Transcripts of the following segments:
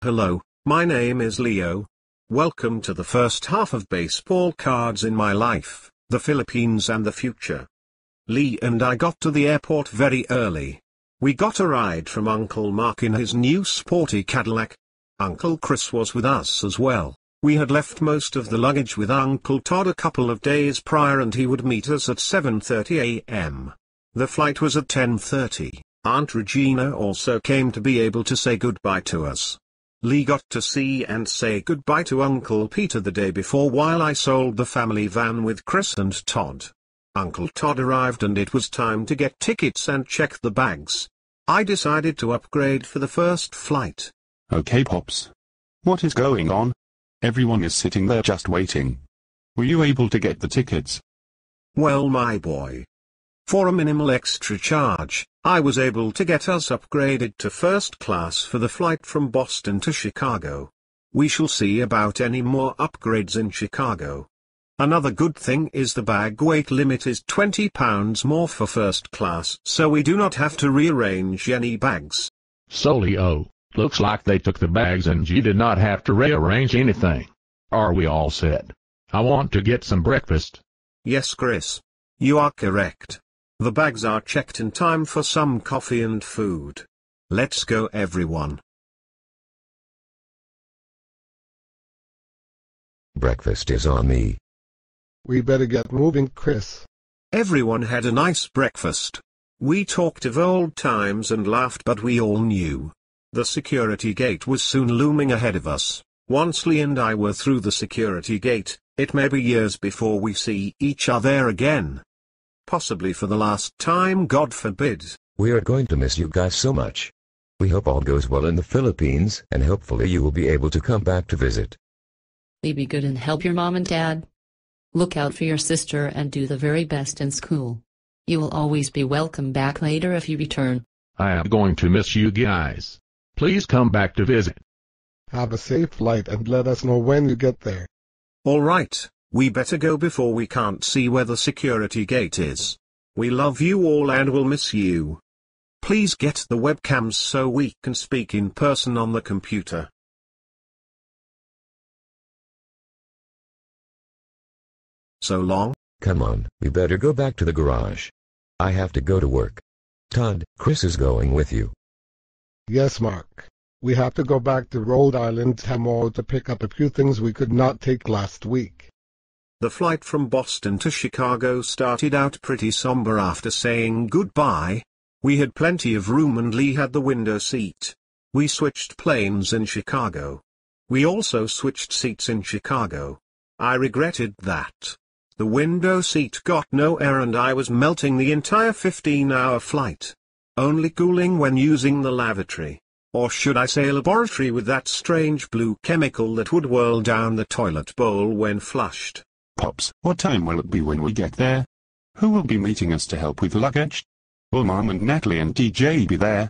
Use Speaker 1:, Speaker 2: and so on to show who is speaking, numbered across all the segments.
Speaker 1: Hello, my name is Leo. Welcome to the first half of Baseball Cards in My Life, the Philippines and the Future. Lee and I got to the airport very early. We got a ride from Uncle Mark in his new sporty Cadillac. Uncle Chris was with us as well. We had left most of the luggage with Uncle Todd a couple of days prior and he would meet us at 7:30 a.m. The flight was at 10:30. Aunt Regina also came to be able to say goodbye to us. Lee got to see and say goodbye to Uncle Peter the day before while I sold the family van with Chris and Todd. Uncle Todd arrived and it was time to get tickets and check the bags. I decided to upgrade for the first flight.
Speaker 2: Okay, Pops. What is going on? Everyone is sitting there just waiting. Were you able to get the tickets?
Speaker 1: Well, my boy. For a minimal extra charge, I was able to get us upgraded to first class for the flight from Boston to Chicago. We shall see about any more upgrades in Chicago. Another good thing is the bag weight limit is 20 pounds more for first class, so we do not have to rearrange any bags.
Speaker 3: So Leo, looks like they took the bags and you did not have to rearrange anything. Are we all set? I want to get some breakfast.
Speaker 1: Yes, Chris. You are correct. The bags are checked in time for some coffee and food. Let's go, everyone.
Speaker 4: Breakfast is on me.
Speaker 5: We better get moving, Chris.
Speaker 1: Everyone had a nice breakfast. We talked of old times and laughed, but we all knew the security gate was soon looming ahead of us. Once Lee and I were through the security gate, it may be years before we see each other again. Possibly for the last time, God forbid.
Speaker 4: We are going to miss you guys so much. We hope all goes well in the Philippines and hopefully you will be able to come back to visit.
Speaker 6: Be good and help your mom and dad. Look out for your sister and do the very best in school. You will always be welcome back later if you return.
Speaker 3: I am going to miss you guys. Please come back to visit.
Speaker 5: Have a safe flight and let us know when you get there.
Speaker 1: All right, we better go before we can't see where the security gate is. We love you all and will miss you. Please get the webcams so we can speak in person on the computer. So long?
Speaker 4: Come on, we better go back to the garage. I have to go to work. Todd, Chris is going with you.
Speaker 5: Yes, Mark. We have to go back to Rhode Island tomorrow to pick up a few things we could not take last week.
Speaker 1: The flight from Boston to Chicago started out pretty somber after saying goodbye. We had plenty of room and Lee had the window seat. We switched planes in Chicago. We also switched seats in Chicago. I regretted that. The window seat got no air and I was melting the entire 15-hour flight. Only cooling when using the lavatory. Or should I say laboratory, with that strange blue chemical that would whirl down the toilet bowl when flushed.
Speaker 2: Pops, what time will it be when we get there? Who will be meeting us to help with luggage? Will Mom and Natalie and DJ be there?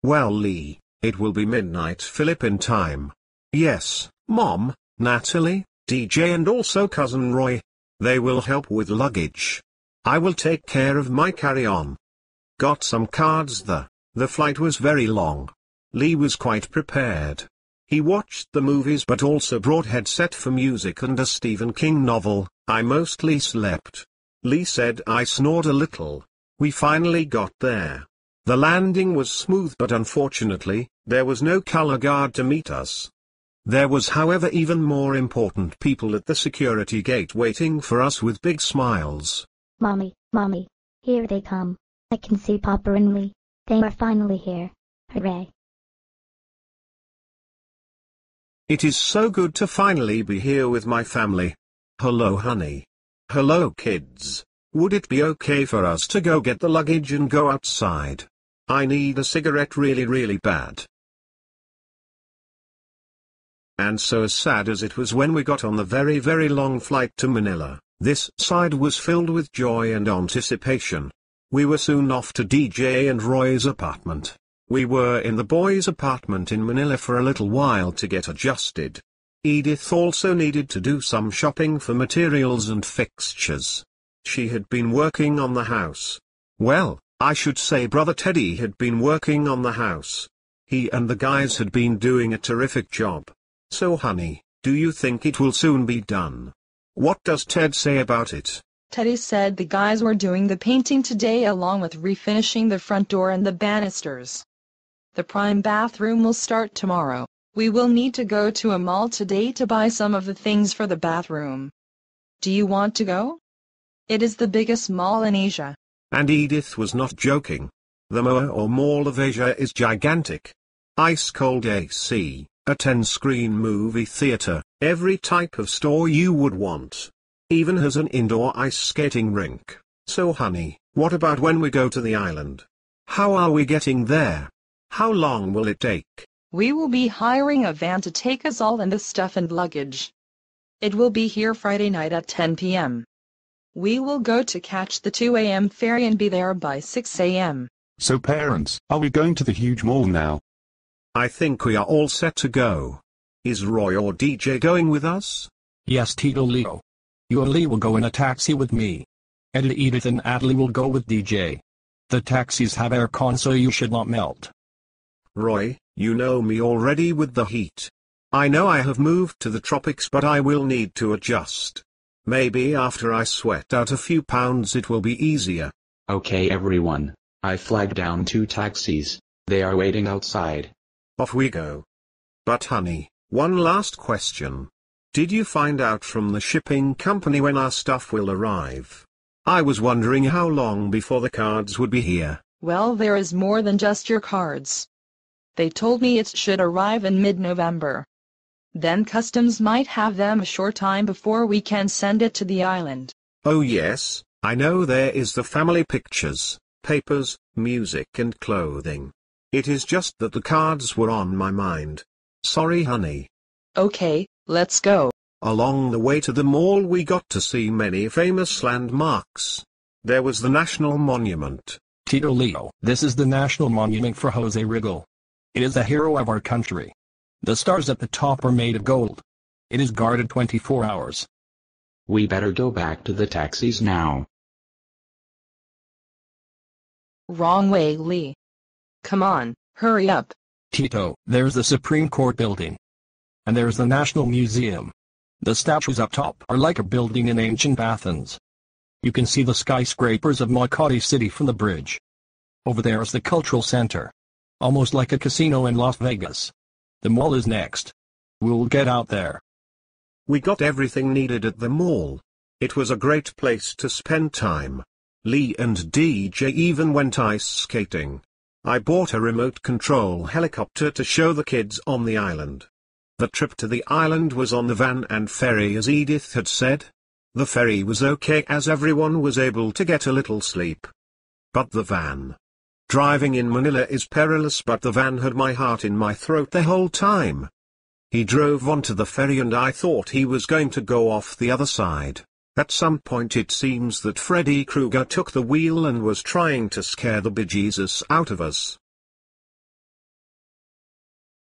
Speaker 1: Well, Lee, it will be midnight Philippine time. Yes, Mom, Natalie, DJ and also Cousin Roy. They will help with luggage. I will take care of my carry-on. Got some cards there. The flight was very long. Lee was quite prepared. He watched the movies but also brought headset for music and a Stephen King novel. I mostly slept. Lee said I snored a little. We finally got there. The landing was smooth but unfortunately, there was no color guard to meet us. There was, however, even more important people at the security gate waiting for us with big smiles.
Speaker 7: Mommy, here they come. I can see Papa and Lee. They are finally here. Hooray.
Speaker 1: It is so good to finally be here with my family. Hello, honey. Hello, kids. Would it be okay for us to go get the luggage and go outside? I need a cigarette really bad. And so as sad as it was when we got on the very long flight to Manila, this side was filled with joy and anticipation. We were soon off to DJ and Roy's apartment. We were in the boys' apartment in Manila for a little while to get adjusted. Edith also needed to do some shopping for materials and fixtures. She had been working on the house. Well, I should say Brother Teddy had been working on the house. He and the guys had been doing a terrific job. So honey, do you think it will soon be done? What does Ted say about it?
Speaker 8: Teddy said the guys were doing the painting today along with refinishing the front door and the banisters. The prime bathroom will start tomorrow. We will need to go to a mall today to buy some of the things for the bathroom. Do you want to go? It is the biggest mall in Asia.
Speaker 1: And Edith was not joking. The MOA or Mall of Asia is gigantic. Ice-cold AC, a 10-screen movie theater, every type of store you would want. Even has an indoor ice skating rink. So honey, what about when we go to the island? How are we getting there? How long will it take?
Speaker 8: We will be hiring a van to take us all and the stuff and luggage. It will be here Friday night at 10 p.m. We will go to catch the 2 a.m. ferry and be there by 6 a.m.
Speaker 2: So parents, are we going to the huge mall now?
Speaker 1: I think we are all set to go. Is Roy or DJ going with us?
Speaker 9: Yes, Tito Leo. You and Lee will go in a taxi with me. And Edith and Adley will go with DJ. The taxis have aircon so you should not melt.
Speaker 1: Roy, you know me already with the heat. I know I have moved to the tropics but I will need to adjust. Maybe after I sweat out a few pounds it will be easier.
Speaker 10: Okay everyone, I flagged down 2 taxis. They are waiting outside.
Speaker 1: Off we go. But honey, one last question. Did you find out from the shipping company when our stuff will arrive? I was wondering how long before the cards would be here.
Speaker 8: Well, there is more than just your cards. They told me it should arrive in mid-November. Then customs might have them a short time before we can send it to the island.
Speaker 1: Oh yes, I know there is the family pictures, papers, music and clothing. It is just that the cards were on my mind. Sorry honey.
Speaker 8: Okay, let's go.
Speaker 1: Along the way to the mall we got to see many famous landmarks. There was the National Monument.
Speaker 9: Tito Leo, this is the National Monument for Jose Rizal. It is the hero of our country. The stars at the top are made of gold. It is guarded 24 hours.
Speaker 10: We better go back to the taxis now.
Speaker 8: Wrong way, Lee. Come on, hurry up.
Speaker 9: Tito, there's the Supreme Court building. And there's the National Museum. The statues up top are like a building in ancient Athens. You can see the skyscrapers of Makati City from the bridge. Over there is the Cultural Center. Almost like a casino in Las Vegas. The mall is next. We'll get out there.
Speaker 1: We got everything needed at the mall. It was a great place to spend time. Lee and DJ even went ice skating. I bought a remote control helicopter to show the kids on the island. The trip to the island was on the van and ferry as Edith had said. The ferry was okay as everyone was able to get a little sleep. But the van. Driving in Manila is perilous but the van had my heart in my throat the whole time. He drove onto the ferry and I thought he was going to go off the other side. At some point it seems that Freddy Krueger took the wheel and was trying to scare the bejesus out of us.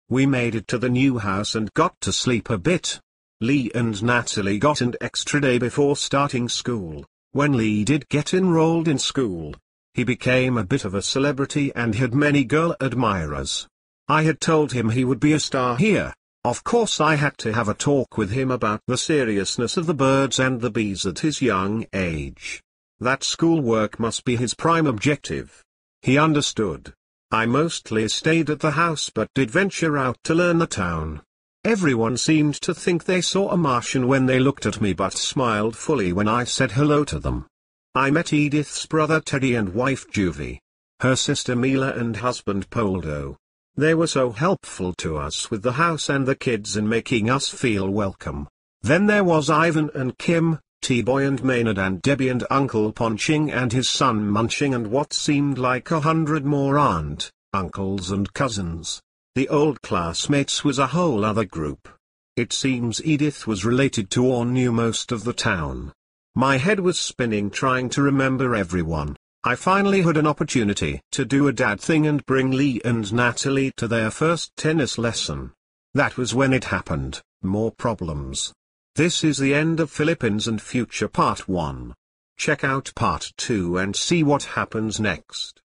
Speaker 1: We made it to the new house and got to sleep a bit. Lee and Natalie got an extra day before starting school. When Lee did get enrolled in school, he became a bit of a celebrity and had many girl admirers. I had told him he would be a star here. Of course I had to have a talk with him about the seriousness of the birds and the bees at his young age. That schoolwork must be his prime objective. He understood. I mostly stayed at the house but did venture out to learn the town. Everyone seemed to think they saw a Martian when they looked at me but smiled fully when I said hello to them. I met Edith's brother Teddy and wife Juvie, her sister Mila and husband Poldo. They were so helpful to us with the house and the kids and making us feel welcome. Then there was Ivan and Kim, T-Boy and Maynard and Debbie and Uncle Ponching and his son Munching and what seemed like 100 more aunt, uncles and cousins. The old classmates was a whole other group. It seems Edith was related to or knew most of the town. My head was spinning trying to remember everyone. I finally had an opportunity to do a dad thing and bring Lee and Natalie to their first tennis lesson. That was when it happened. More problems. This is the end of Philippines and Future Part 1. Check out Part 2 and see what happens next.